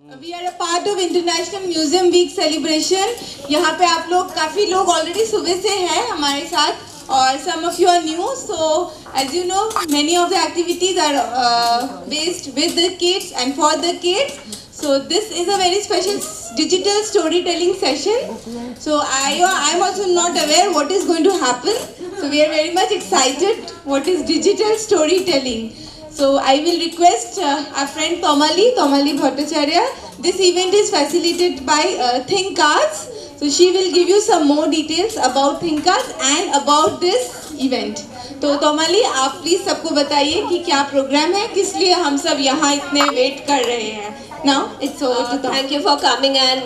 We are a part of International Museum Week celebration. यहाँ पे आप लोग काफ़ी लोग already सुबह से हैं हमारे साथ और some of you are new. So as you know, many of the activities are based with the kids and for the kids. So this is a very special digital storytelling session. So I am also not aware what is going to happen. So we are very much excited. What is digital storytelling? So I will request our friend Tomali Bhattacharya. This event is facilitated by ThinkArts. So she will give you some more details about ThinkArts and about this event. तो तोमाली आप please सबको बताइए कि क्या programme है, किस लिए हम सब यहाँ इतने वेट कर रहे हैं. Now it's over to Tom. Thank you for coming and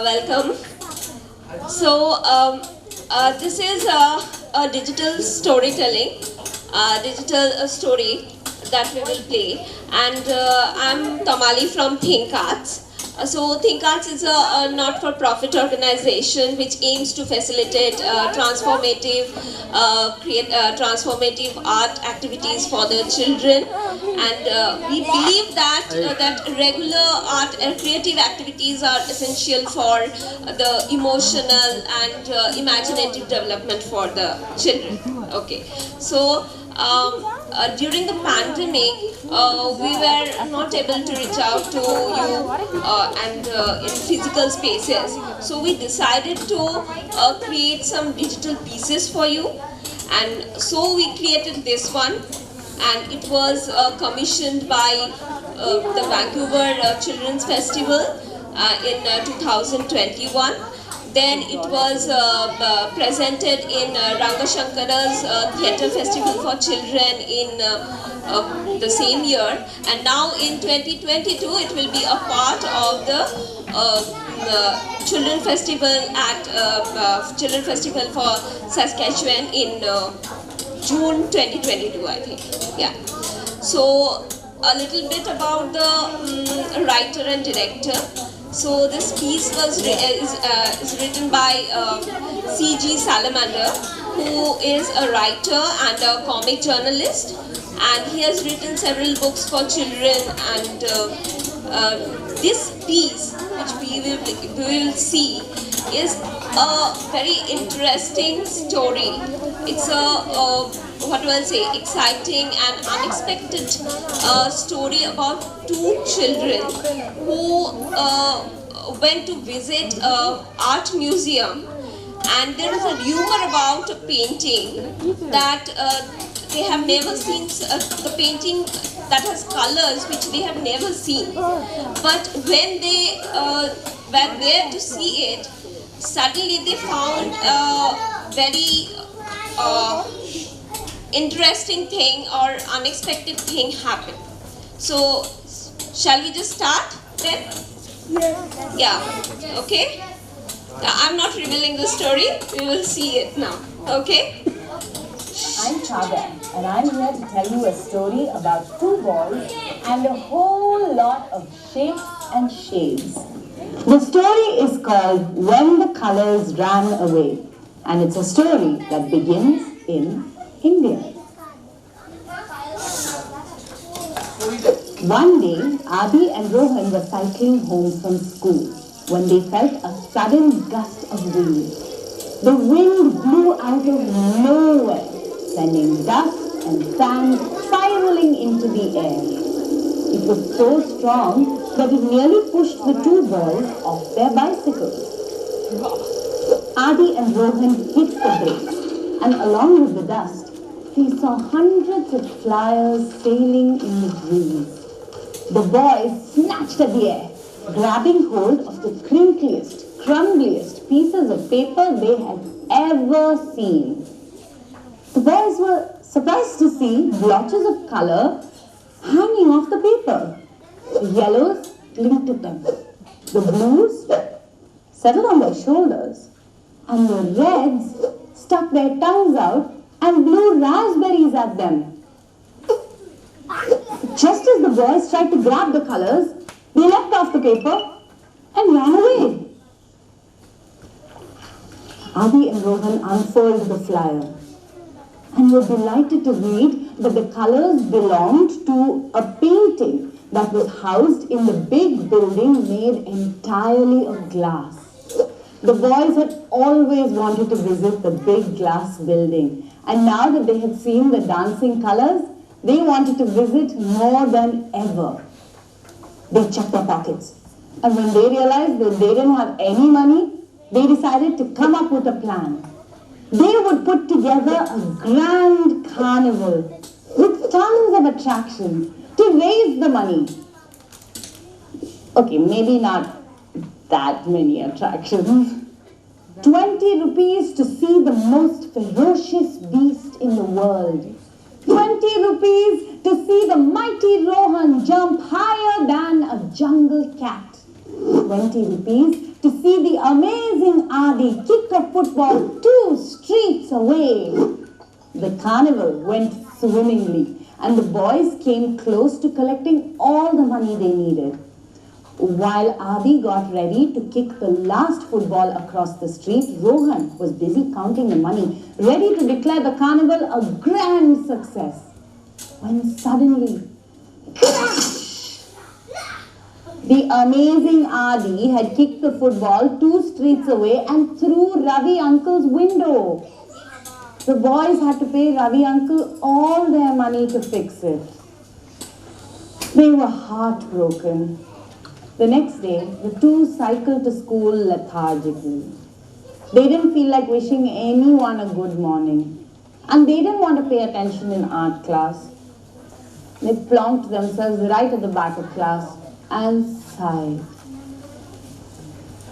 welcome. So this is a digital storytelling, digital story that we will play, and I'm Tomali from ThinkArts. So ThinkArts is a not-for-profit organization which aims to facilitate transformative art activities for the children, and we believe that that regular art and creative activities are essential for the emotional and imaginative development for the children. Okay, so during the pandemic, we were not able to reach out to you and in physical spaces. So we decided to create some digital pieces for you, and so we created this one, and it was commissioned by the Vancouver Children's Festival in 2021. Then it was presented in Rangashankara's Theatre Festival for Children in the same year, and now in 2022 it will be a part of the Children Festival at Children Festival for Saskatchewan in June 2022, I think. Yeah. So a little bit about the writer and director. So this piece is written by C.G. Salamander, who is a writer and a comic journalist, and he has written several books for children. And this piece, which we will see, is a very interesting story. It's a what do I say, exciting and unexpected story about two children who went to visit an art museum, and there is a rumor about a painting that they have never seen, the painting that has colors which they have never seen. But when they were there to see it, suddenly they found a very interesting thing or unexpected thing happen. So shall we just start then? Yeah. Okay. I'm not revealing the story. We will see it now. Okay. I'm Chaga, and I'm here to tell you a story about two boys and a whole lot of shapes and shades. The story is called When the Colors Ran Away, and it's a story that begins in India. One day, Adi and Rohan were cycling home from school when they felt a sudden gust of wind. The wind blew out of nowhere, sending dust and sand spiraling into the air. It was so strong that it nearly pushed the two boys off their bicycles. Adi and Rohan hit the brakes, and along with the dust, they saw hundreds of flyers sailing in the breeze. The boys snatched at the air, grabbing hold of the crinkliest, crumbliest pieces of paper they had ever seen. The boys were surprised to see blotches of color hanging off the paper. The yellows linked at them. The blues settled on their shoulders, and the reds stuck their tongues out and blew raspberries at them. Just as the boys tried to grab the colors, they left off the paper and ran away. Adi and Rohan unfurled the flyer. and were delighted to read that the colors belonged to a painting that was housed in the big building made entirely of glass. The boys had always wanted to visit the big glass building, and now that they had seen the dancing colors, they wanted to visit more than ever. They checked their pockets, and when they realized that they didn't have any money, they decided to come up with a plan. They would put together a grand carnival with tons of attractions to raise the money. Okay, maybe not that many attractions. 20 rupees to see the most ferocious beast in the world. 20 rupees to see the mighty Rohan jump higher than a jungle cat. 20 rupees to see the amazing Adi kick a football 2 streets away. The carnival went swimmingly, and the boys came close to collecting all the money they needed. While Adi got ready to kick the last football across the street, Rohan was busy counting the money, ready to declare the carnival a grand success. When suddenly, crash! The amazing Adi had kicked the football 2 streets away and through Ravi Uncle's window. The boys had to pay Ravi Uncle all their money to fix it. They were heartbroken. The next day, the two cycled to school lethargically. They didn't feel like wishing anyone a good morning. And they didn't want to pay attention in art class. They plonked themselves right at the back of class and sighed.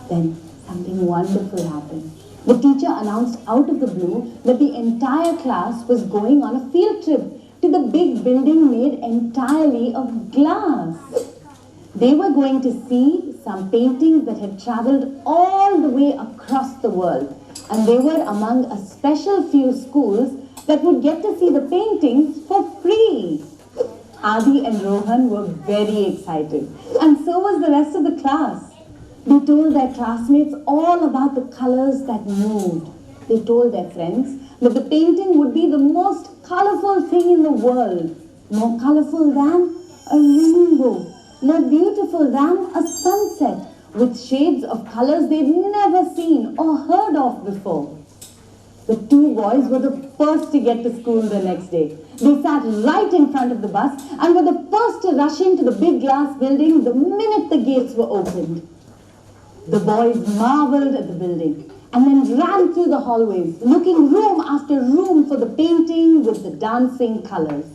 Then something wonderful happened. The teacher announced out of the blue that the entire class was going on a field trip to the big building made entirely of glass. They were going to see some paintings that had traveled all the way across the world, and they were among a special few schools that would get to see the paintings for free. Adi and Rohan were very excited, and so was the rest of the class. They told their classmates all about the colors that moved. They told their friends that the painting would be the most colorful thing in the world, more colorful than a rainbow, more beautiful than a sunset, with shades of colors they'd never seen or heard of before. The two boys were the first to get to school the next day. They sat right in front of the bus and were the first to rush into the big glass building the minute the gates were opened. The boys marveled at the building and then ran through the hallways, looking room after room for the painting with the dancing colors.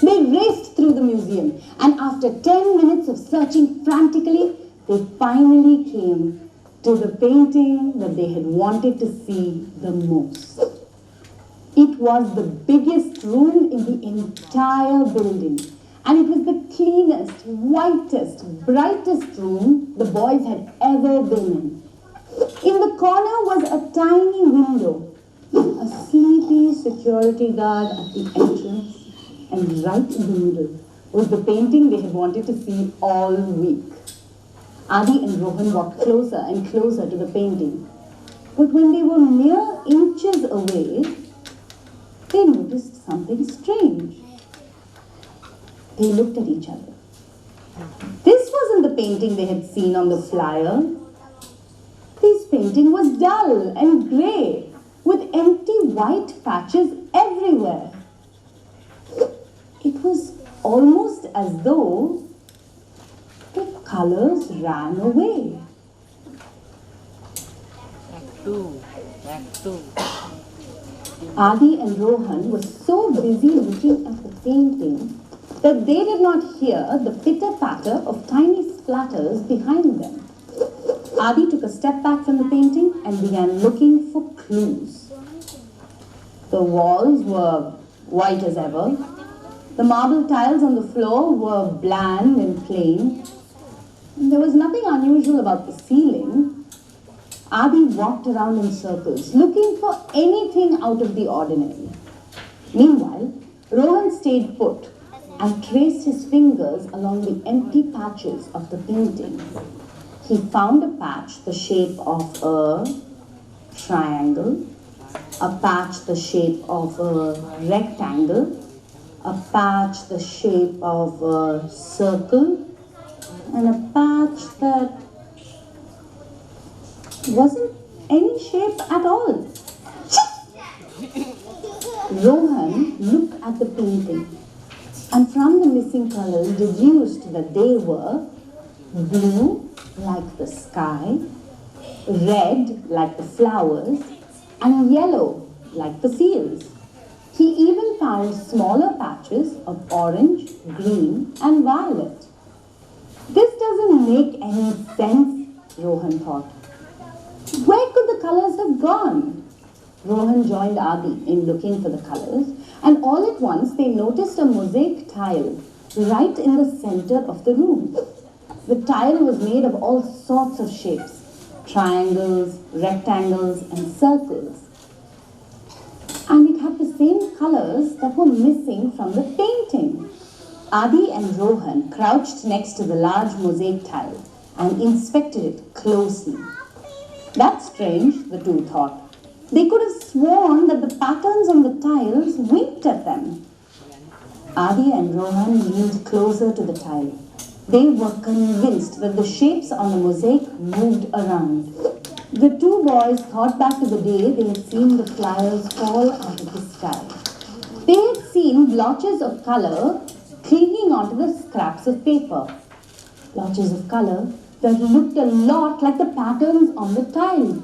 They raced through the museum, and after 10 minutes of searching frantically, they finally came to the painting that they had wanted to see the most. It was the biggest room in the entire building, and it was the cleanest, whitest, brightest room the boys had ever been in. In the corner was a tiny window, a sleepy security guard at the entrance, and right in the middle was the painting they had wanted to see all week. Adi and Rohan walked closer and closer to the painting. But when they were mere inches away, they noticed something strange. They looked at each other. This wasn't the painting they had seen on the flyer. This painting was dull and grey, with empty white patches everywhere. It was almost as though the colors ran away. Adi and Rohan were so busy looking at the painting that they did not hear the pitter-patter of tiny splatters behind them. Adi took a step back from the painting and began looking for clues. The walls were white as ever. The marble tiles on the floor were bland and plain. There was nothing unusual about the ceiling. Adi walked around in circles, looking for anything out of the ordinary. Meanwhile, Rohan stayed put and traced his fingers along the empty patches of the painting. He found a patch the shape of a triangle, a patch the shape of a rectangle, a patch the shape of a circle, and a patch that wasn't any shape at all. Rohan looked at the painting and from the missing colors deduced that they were blue like the sky, red like the flowers, and yellow like the fields. He even found smaller patches of orange, green, and violet. This doesn't make any sense, Rohan thought. Where could the colors have gone? Rohan joined Adi in looking for the colors, and all at once they noticed a mosaic tile right in the center of the room. The tile was made of all sorts of shapes, triangles, rectangles, and circles. And it had the same colors that were missing from the painting. Adi and Rohan crouched next to the large mosaic tile and inspected it closely. That's strange, the two thought. They could have sworn that the patterns on the tiles winked at them. Adi and Rohan leaned closer to the tile. They were convinced that the shapes on the mosaic moved around. The two boys thought back to the day they had seen the flyers fall out of the sky. They had seen blotches of color clinging onto the scraps of paper. Blotches of color that looked a lot like the patterns on the tile.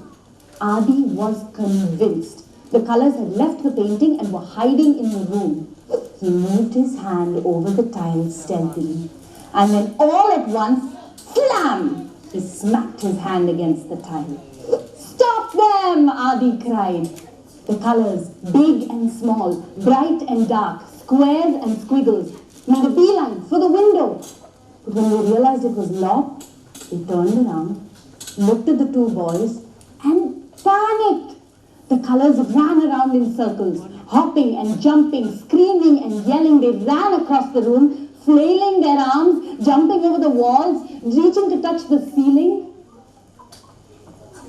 Adi was convinced the colors had left the painting and were hiding in the room. He moved his hand over the tile stealthily, and then all at once, slam! He smacked his hand against the tile. Stop them! Adi cried. The colors, big and small, bright and dark, squares and squiggles, made a beeline for the window. But when they realized it was locked, they turned around, looked at the two boys, and panicked. The colors ran around in circles, hopping and jumping, screaming and yelling. They ran across the room, flailing their arms, jumping over the walls, reaching to touch the ceiling.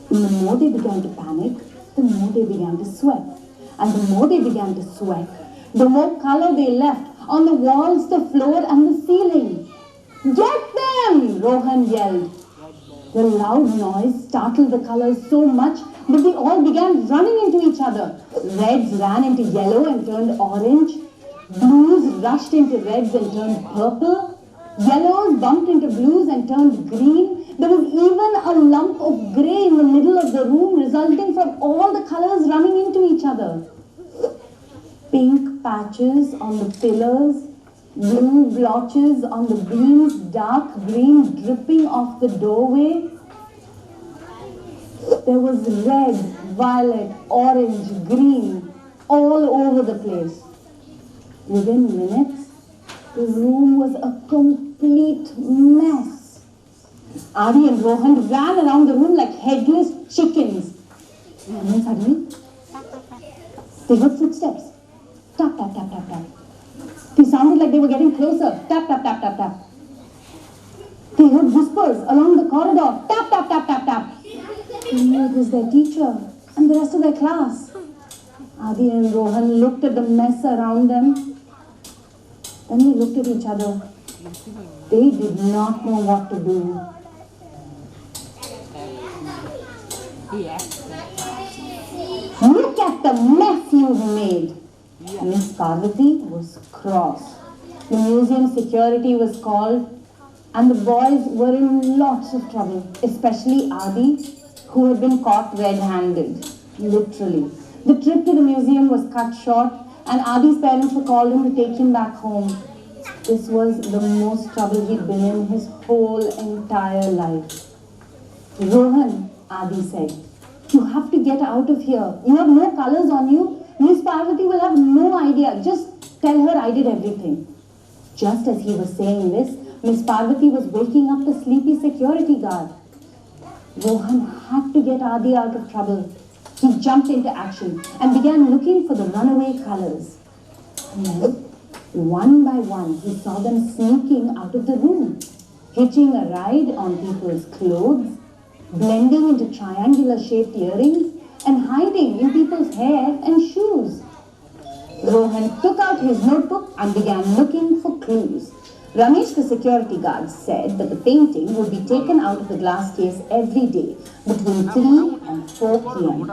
And the more they began to panic, the more they began to sweat. And the more they began to sweat, the more color they left on the walls, the floor, and the ceiling. Get them! Rohan yelled. The loud noise startled the colors so much that they all began running into each other. Reds ran into yellow and turned orange. Blues rushed into reds and turned purple. Yellows bumped into blues and turned green. There was even a lump of grey in the middle of the room, resulting from all the colors running into each other. Pink patches on the pillars, blue blotches on the beams, dark green dripping off the doorway. There was red, violet, orange, green, all over the place. Within minutes, the room was a complete mess. Adi and Rohan ran around the room like headless chickens. And then suddenly, they heard footsteps. Tap, tap, tap, tap, tap. They sounded like they were getting closer. Tap, tap, tap, tap, tap. They heard whispers along the corridor. Tap, tap, tap, tap, tap. They knew it was their teacher and the rest of their class. Adi and Rohan looked at the mess around them. Then they looked at each other. They did not know what to do. Look at the mess you've made. Miss Parvati was cross. The museum security was called, and the boys were in lots of trouble, especially Adi, who had been caught red-handed, literally. The trip to the museum was cut short, and Adi's parents were called in to take him back home. This was the most trouble he'd been in his whole entire life. Rohan, Adi said, you have to get out of here. You have no colors on you. Miss Parvati will have no idea. Just tell her I did everything. Just as he was saying this, Miss Parvati was waking up the sleepy security guard. Rohan had to get Adi out of trouble. He jumped into action and began looking for the runaway colors. And then, one by one, he saw them sneaking out of the room, hitching a ride on people's clothes, blending into triangular-shaped earrings, and hiding in people's hair and shoes. Rohan took out his notebook and began looking for clues. Ramesh, the security guard, said that the painting would be taken out of the glass case every day between 3 and 4 p.m.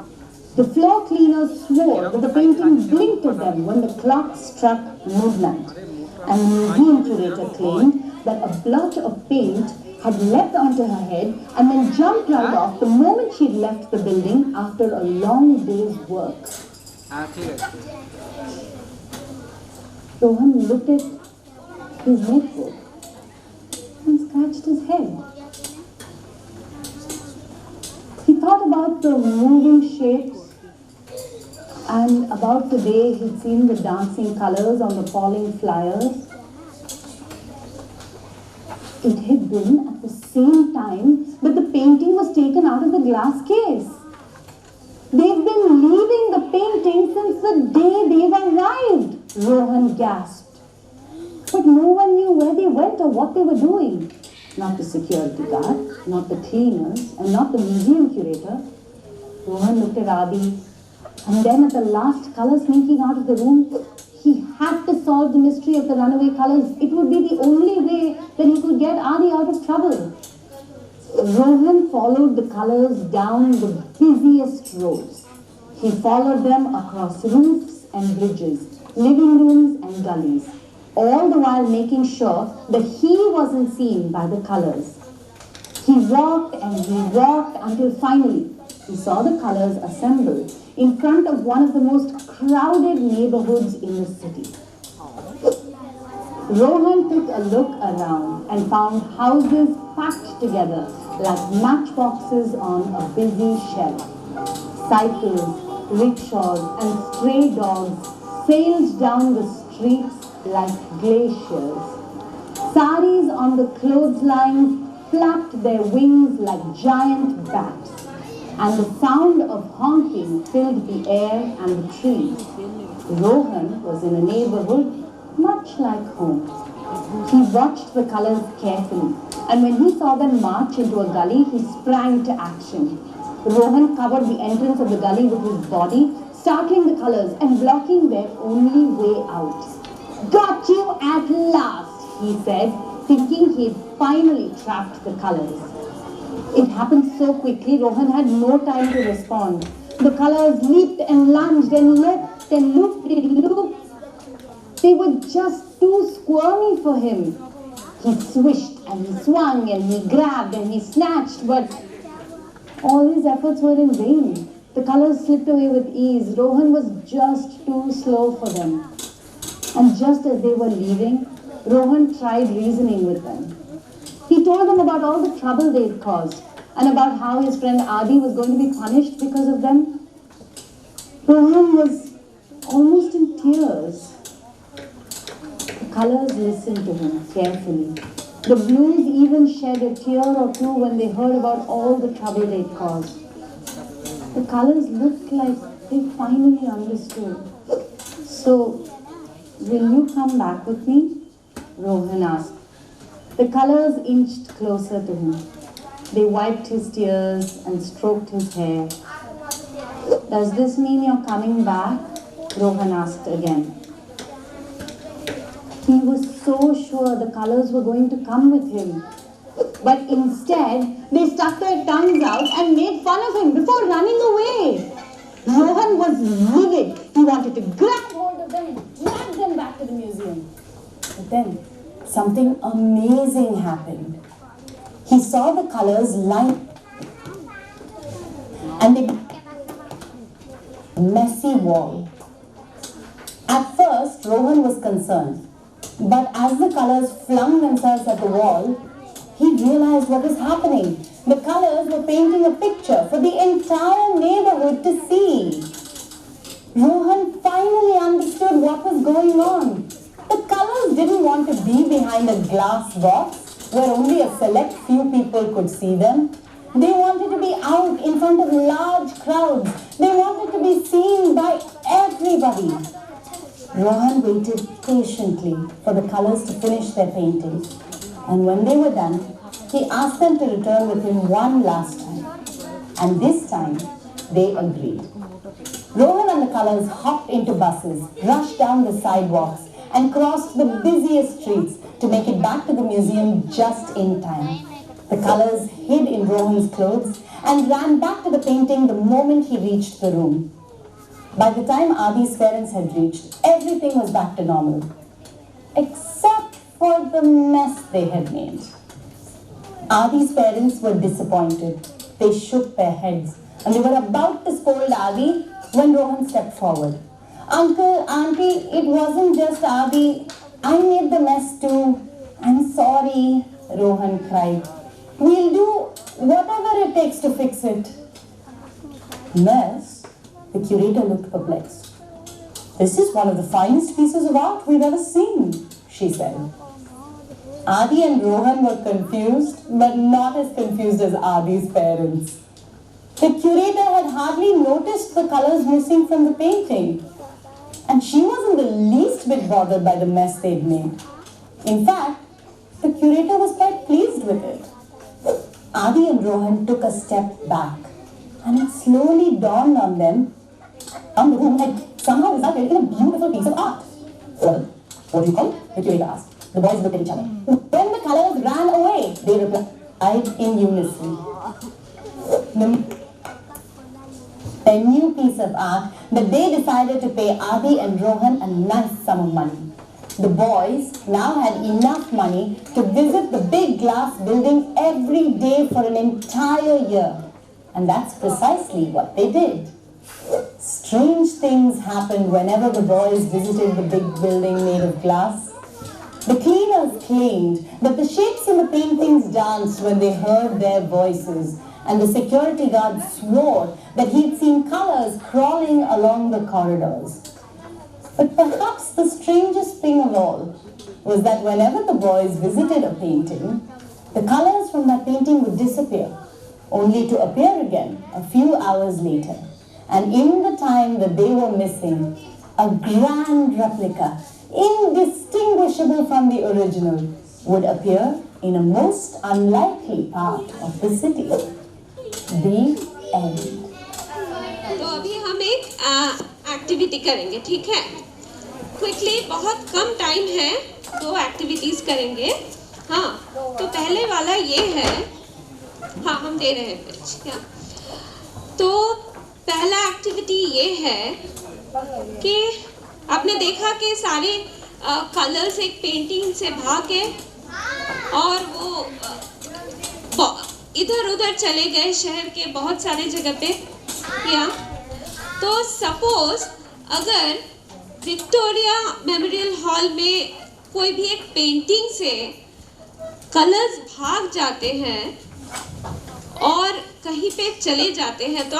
The floor cleaners swore that the painting blinked at them when the clock struck midnight. And the museum curator claimed that a blot of paint had leapt onto her head and then jumped right off the moment she'd left the building after a long day's work. Rohan looked at his notebook and scratched his head. He thought about the moving shapes and about the day he'd seen the dancing colors on the falling flyers. It had been at the same time that the painting was taken out of the glass case. They've been leaving the painting since the day they've arrived, Rohan gasped. But no one knew where they went or what they were doing. Not the security guard, not the cleaners, and not the museum curator. Rohan looked at Adi, and then at the last color sneaking out of the room. He had to solve the mystery of the runaway colors. It would be the only way that he could get Adi out of trouble. Rohan followed the colors down the busiest roads. He followed them across roofs and bridges, living rooms and gullies, all the while making sure that he wasn't seen by the colors. He walked and he walked until finally he saw the colors assembled in front of one of the most crowded neighborhoods in the city. Rohan took a look around and found houses packed together like matchboxes on a busy shelf. Cycles, rickshaws, and stray dogs sailed down the streets like glaciers. Saris on the clotheslines flapped their wings like giant bats, and the sound of honking filled the air and the trees. Rohan was in a neighborhood much like home. He watched the colors carefully, and when he saw them march into a gully, he sprang to action. Rohan covered the entrance of the gully with his body, startling the colors and blocking their only way out. "Got you at last," he said, thinking he'd finally trapped the colors. It happened so quickly, Rohan had no time to respond. The colors leaped and lunged and looked and looped and looped. They were just too squirmy for him. He swished and he swung and he grabbed and he snatched, but all his efforts were in vain. The colors slipped away with ease. Rohan was just too slow for them. And just as they were leaving, Rohan tried reasoning with them. He told them about all the trouble they'd caused and about how his friend Adi was going to be punished because of them. Rohan was almost in tears. The colors listened to him carefully. The blues even shed a tear or two when they heard about all the trouble they'd caused. The colors looked like they finally understood. "So, will you come back with me?" Rohan asked. The colors inched closer to him. They wiped his tears and stroked his hair. "Does this mean you're coming back?" Rohan asked again. He was so sure the colors were going to come with him. But instead, they stuck their tongues out and made fun of him before running away. Rohan was livid. He wanted to grab hold of them and drag them back to the museum. But then, something amazing happened. He saw the colors light and the messy wall. At first, Rohan was concerned. But as the colors flung themselves at the wall, he realized what was happening. The colors were painting a picture for the entire neighborhood to see. Rohan finally understood what was going on. The colors didn't want to be behind a glass box where only a select few people could see them. They wanted to be out in front of large crowds. They wanted to be seen by everybody. Rohan waited patiently for the colors to finish their painting. And when they were done, he asked them to return with him one last time. And this time, they agreed. Rohan and the Colors hopped into buses, rushed down the sidewalks, and crossed the busiest streets to make it back to the museum just in time. The Colors hid in Rohan's clothes and ran back to the painting the moment he reached the room. By the time Adi's parents had reached, everything was back to normal, except for the mess they had made. Adi's parents were disappointed. They shook their heads and they were about to scold Adi when Rohan stepped forward. Uncle, Auntie, it wasn't just Adi. I made the mess too. I'm sorry, Rohan cried. We'll do whatever it takes to fix it. Mess? The curator looked perplexed. This is one of the finest pieces of art we've ever seen, she said. Adi and Rohan were confused, but not as confused as Adi's parents. The curator had hardly noticed the colors missing from the painting, and she wasn't the least bit bothered by the mess they'd made. In fact, the curator was quite pleased with it. Adi and Rohan took a step back, and it slowly dawned on them the room had somehow resulted in a beautiful piece of art. Well, what do you call it? The curator asked. The boys looked at each other. When the colors ran away, they replied in unison. A new piece of art, but they decided to pay Adi and Rohan a nice sum of money. The boys now had enough money to visit the big glass building every day for an entire year. And that's precisely what they did. Strange things happened whenever the boys visited the big building made of glass. The cleaners claimed that the shapes in the paintings danced when they heard their voices, and the security guard swore that he'd seen colors crawling along the corridors. But perhaps the strangest thing of all was that whenever the boys visited a painting, the colors from that painting would disappear, only to appear again a few hours later. And in the time that they were missing, a grand replica, indistinguishable from the original, would appear in a most unlikely part of the city. The end. तो अभी हम एक activity करेंगे, ठीक है? Quickly, बहुत कम time है, 2 activities करेंगे. हाँ, तो पहले वाला ये है. हाँ, हम दे रहे हैं पेज. क्या? तो पहला एक्टिविटी ये है कि आपने देखा कि सारे कलर्स एक पेंटिंग से भागे और वो इधर उधर चले गए शहर के बहुत सारे जगह पे. या तो सपोज अगर विक्टोरिया मेमोरियल हॉल में कोई भी एक पेंटिंग से कलर्स भाग जाते हैं और कहीं पे चले जाते हैं, तो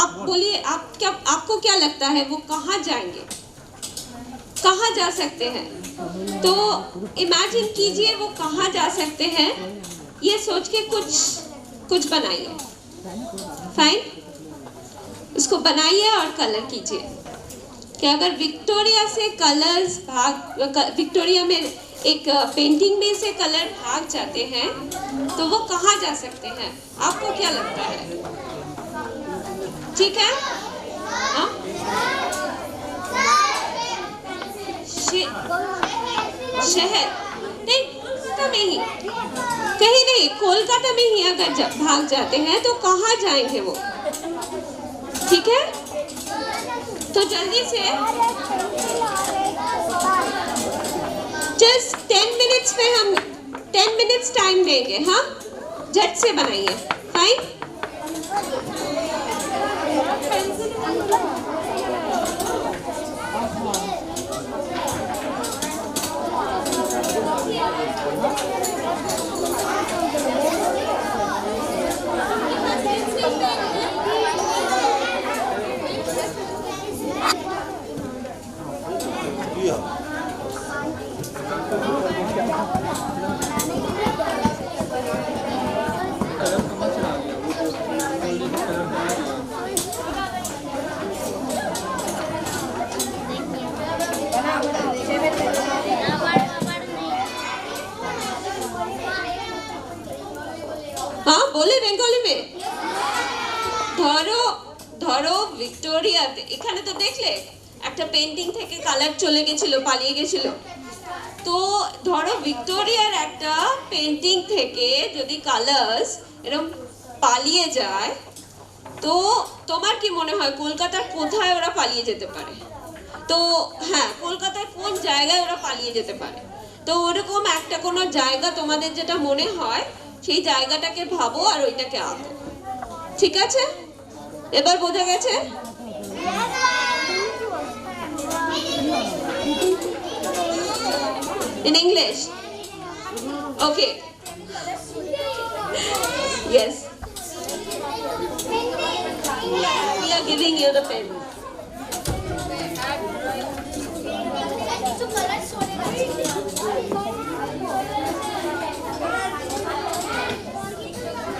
आप बोलिए, आपको क्या लगता है वो कहाँ जाएंगे, कहाँ जा सकते हैं? तो इमेजिन कीजिए वो कहाँ जा सकते हैं, ये सोच के कुछ बनाइए. फाइन, इसको बनाइए और कलर कीजिए कि अगर विक्टोरिया से कलर्स विक्टोरिया में एक पेंटिंग में से कलर भाग जाते हैं तो वो कहाँ जा सकते हैं? आपको क्या लगता है? ठीक है? शहर नहीं, कोलकाता में ही, कहीं नहीं, कोलकाता में ही अगर भाग जाते हैं तो कहाँ जाएंगे वो? ठीक है, तो जल्दी से जस्ट 10 मिनट्स में हम 10 मिनट्स टाइम देंगे. हाँ, झट से बनाइए. फाइन. ভিক্টোরিয়াতে, এখানে তো দেখলে একটা পেন্টিং থেকে কালার চলে গেছিল, পালিয়ে গেছিল। তো ধরো ভিক্টোরিয়ার একটা পেন্টিং থেকে যদি কালার্স এরকম পালিয়ে যায়, তো তোমার কি মনে হয় কলকাতার কোথায় ওরা পালিয়ে যেতে পারে? তো হ্যাঁ, কলকাতার কোন জায়গায় ওরা পালিয়ে যেতে পারে? তো ওরকম একটা কোনো জায়গা তোমাদের যেটা মনে হয় সেই জায়গাটাকে ভাবো আর ওইটাকে আঁকো, ঠিক আছে? এবার বোঝা গেছে? In English? Okay. Yes. We are giving you the pen.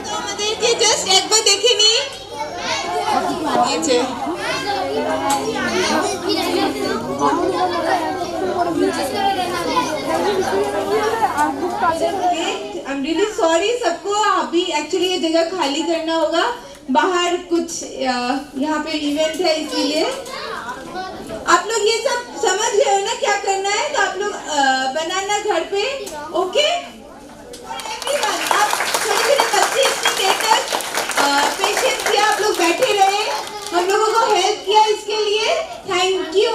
তো আমাদেরকে জাস্ট একবার দেখে নি आई एम रियली सॉरी सबको, अभी एक्चुअली ये जगह खाली करना होगा, बाहर कुछ यहाँ पे इवेंट है इसीलिए। आप लोग ये सब समझ गए हो ना क्या करना है, तो आप लोग बनाना घर पे, ओके? एवरीवन, आप छोटे छोटे बच्चे इतनी देर तक पेशेंस किया, आप लोग बैठे रहे, हम लोगों को हेल्प किया, इसके लिए थैंक यू।